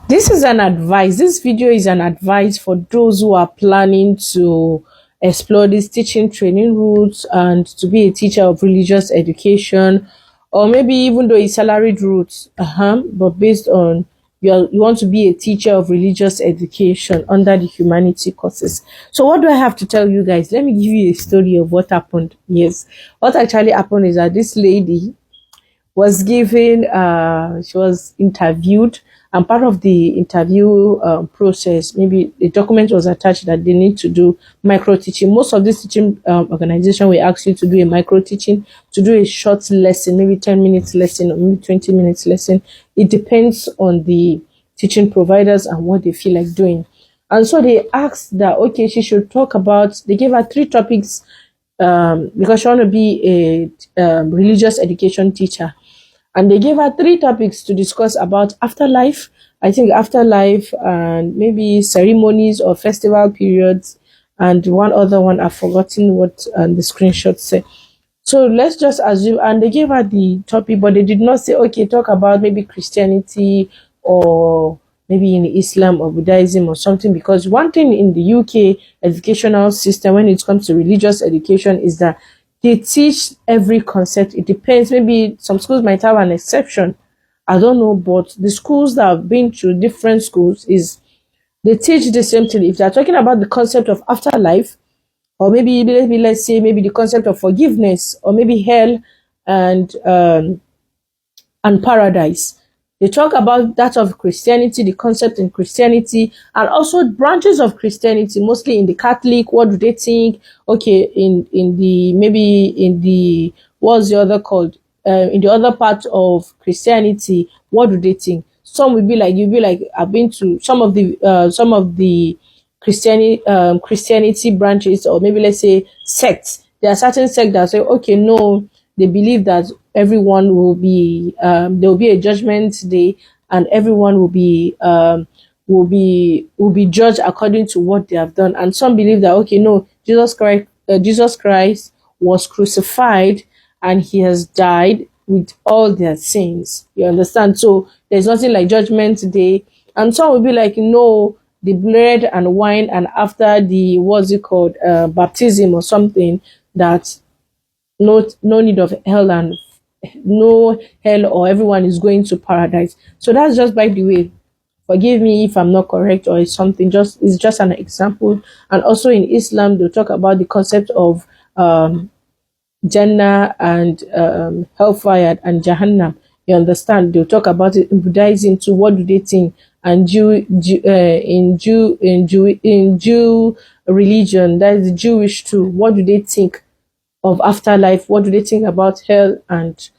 This is an advice. This video is an advice for those who are planning to explore these teaching training routes and to be a teacher of religious education, or maybe even though it's salaried routes, but based on you want to be a teacher of religious education under the humanity courses. So what do I have to tell you guys? Let me give you a story of what happened. Yes, what actually happened is that this lady was given she was interviewed, and part of the interview process, maybe the document was attached that they need to do micro teaching. Most of these teaching organization will ask you to do a micro teaching, to do a short lesson, maybe 10 minutes lesson or maybe 20 minutes lesson. It depends on the teaching providers and what they feel like doing. And so they asked that, okay, she should talk about, they gave her 3 topics because she want to be a religious education teacher. And they gave her 3 topics to discuss about afterlife, I think afterlife, and maybe ceremonies or festival periods, and one other one, I've forgotten what the screenshot said. So let's just assume, and they gave her the topic, but they did not say, okay, talk about maybe Christianity or maybe in Islam or Buddhism or something, because one thing in the UK educational system when it comes to religious education is that they teach every concept. It depends. Maybe some schools might have an exception. I don't know, but the schools that have been to different schools is they teach the same thing. If they're talking about the concept of afterlife, or maybe let's say maybe the concept of forgiveness, or maybe hell and paradise. They talk about that of Christianity, the concept in Christianity, and also branches of Christianity, mostly in the Catholic. What do they think? Okay, in the maybe in the what's the other called? In the other part of Christianity, what do they think? Some will be like, you'll be like, I've been to some of the Christianity branches, or maybe let's say sects. There are certain sects that say, okay, no, they believe that everyone will be there will be a judgment day, and everyone will be judged according to what they have done. And some believe that, okay, no, Jesus Christ was crucified and he has died with all their sins. You understand? So there's nothing like judgment day. And some will be like, no, the bread and wine, and after the what's it called, baptism or something, that no need of hell, and no hell, or everyone is going to paradise. So that's just, by the way, forgive me if I'm not correct, or it's something, it's just an example. And also in Islam, they'll talk about the concept of Jannah and hellfire and Jahannam. You understand? They'll talk about it in Buddhism too. What do they think? And in Jew religion, that is Jewish too. What do they think of afterlife? What do they think about hell and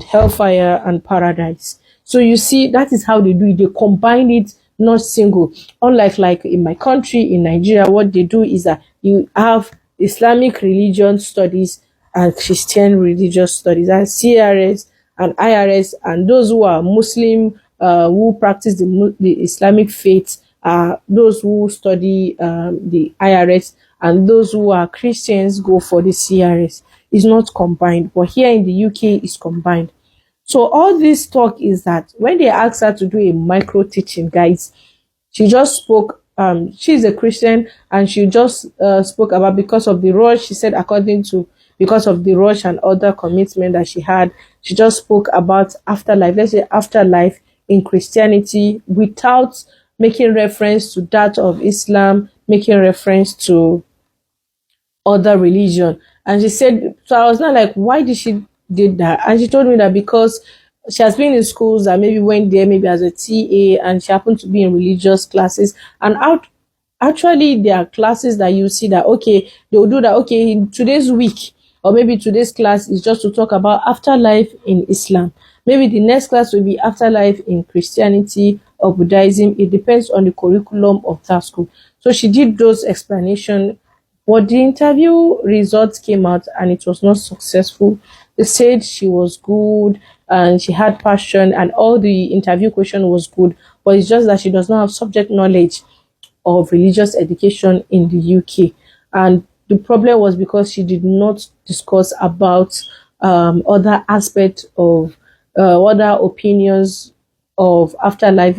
hellfire and paradise? So you see, that is how they do it. They combine it, not single. Unlike like in my country, in Nigeria, what they do is that you have Islamic religion studies and Christian religious studies, and CRS and IRS, and those who are Muslim, who practice the Islamic faith, those who study the IRS, and those who are Christians go for the CRS. It's not combined, but here in the UK it's combined. So all this talk is that when they asked her to do a micro teaching, guys, she just spoke. She's a Christian, and she just spoke about, because of the rush. She said, because of the rush and other commitment that she had, she just spoke about afterlife. Let's say afterlife in Christianity, without making reference to that of Islam, making reference to other religion. And she said, so I was not like, why did she did that? And she told me that because she has been in schools that maybe went there maybe as a TA, and she happened to be in religious classes, and actually there are classes that you see that, okay, they will do that, okay, in today's week or maybe today's class is just to talk about afterlife in Islam. Maybe the next class will be afterlife in Christianity or Buddhism. It depends on the curriculum of that school. So she did those explanations, but the interview results came out and it was not successful. They said she was good and she had passion and all the interview question was good, but it's just that she does not have subject knowledge of religious education in the UK. And the problem was because she did not discuss about other aspects of other opinions of afterlife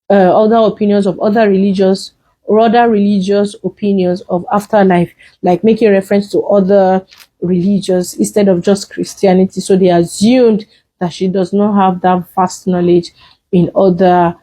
other opinions of other religious or other religious opinions of afterlife, like making reference to other religions instead of just Christianity. So they assumed that she does not have that vast knowledge in other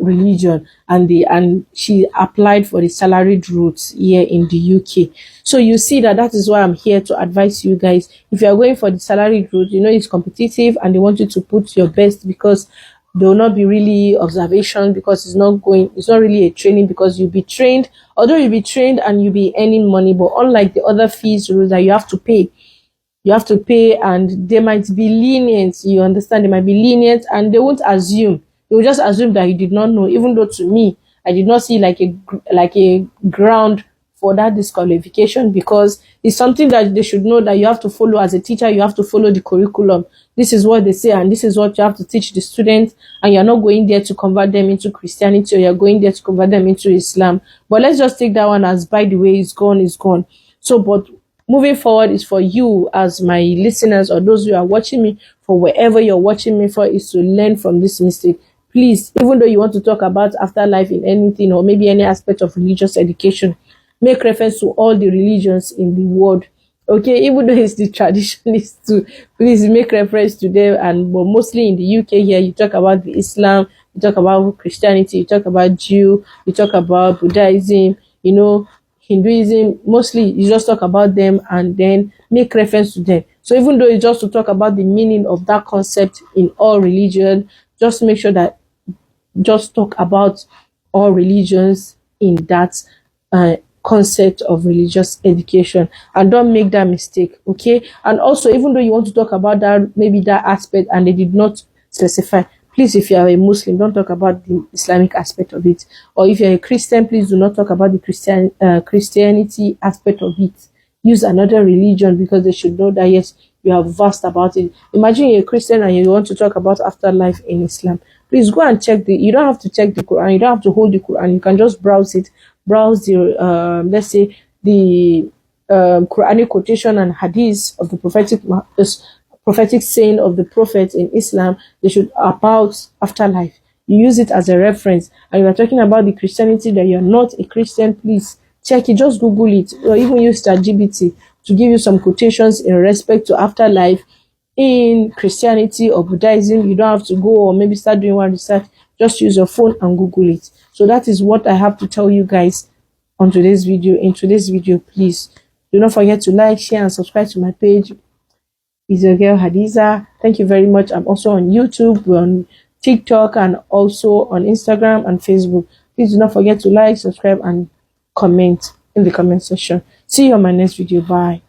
religion, and she applied for the salaried routes here in the UK. So you see that is why I'm here to advise you guys. If you are going for the salaried route, you know it's competitive and they want you to put your best, because there will not be really observation, because it's not really a training, because you'll be trained, although you'll be trained and you'll be earning money, but unlike the other fees rules that you have to pay, and they might be lenient. You understand? They might be lenient, and they won't assume. They will just assume that you did not know. Even though to me, I did not see like a ground for that disqualification, because it's something that they should know, that you have to follow as a teacher. You have to follow the curriculum. This is what they say, and this is what you have to teach the students. And you're not going there to convert them into Christianity, or you're going there to convert them into Islam. But let's just take that one as, by the way, it's gone, it's gone. So, but moving forward is for you as my listeners, or those who are watching me, for wherever you're watching me for, is to learn from this mistake. Please, even though you want to talk about afterlife in anything, or maybe any aspect of religious education, make reference to all the religions in the world. Okay, even though it's the traditionalists too, please make reference to them. And but mostly in the UK here, you talk about the Islam, you talk about Christianity, you talk about Jew, you talk about Buddhism, Hinduism. Mostly you just talk about them and then make reference to them. So even though it's just to talk about the meaning of that concept in all religion, just make sure that just talk about all religions in that concept of religious education, and don't make that mistake. Okay. And also, even though you want to talk about that, maybe that aspect, and they did not specify, please, if you are a Muslim, don't talk about the Islamic aspect of it. Or if you're a Christian, please do not talk about the Christianity aspect of it. Use another religion, because they should know that, yes, you are vast about it. Imagine you're a Christian and you want to talk about afterlife in Islam. Please go and check you don't have to check the Quran. You don't have to hold the Quran. You can just browse it. Browse the, let's say, the Quranic quotation and hadith of the prophetic saying of the prophet in Islam. They should about afterlife. You use it as a reference. And you are talking about the Christianity that you're not a Christian, please check it. Just Google it, or even use ChatGPT to give you some quotations in respect to afterlife in Christianity or Buddhism. You don't have to go or maybe start doing one research. Just use your phone and Google it. So that is what I have to tell you guys on today's video. In today's video, please do not forget to like, share, and subscribe to my page. It's your girl Hadiza. Thank you very much. I'm also on YouTube, we're on TikTok, and also on Instagram and Facebook. Please do not forget to like, subscribe, and comment in the comment section. See you on my next video. Bye.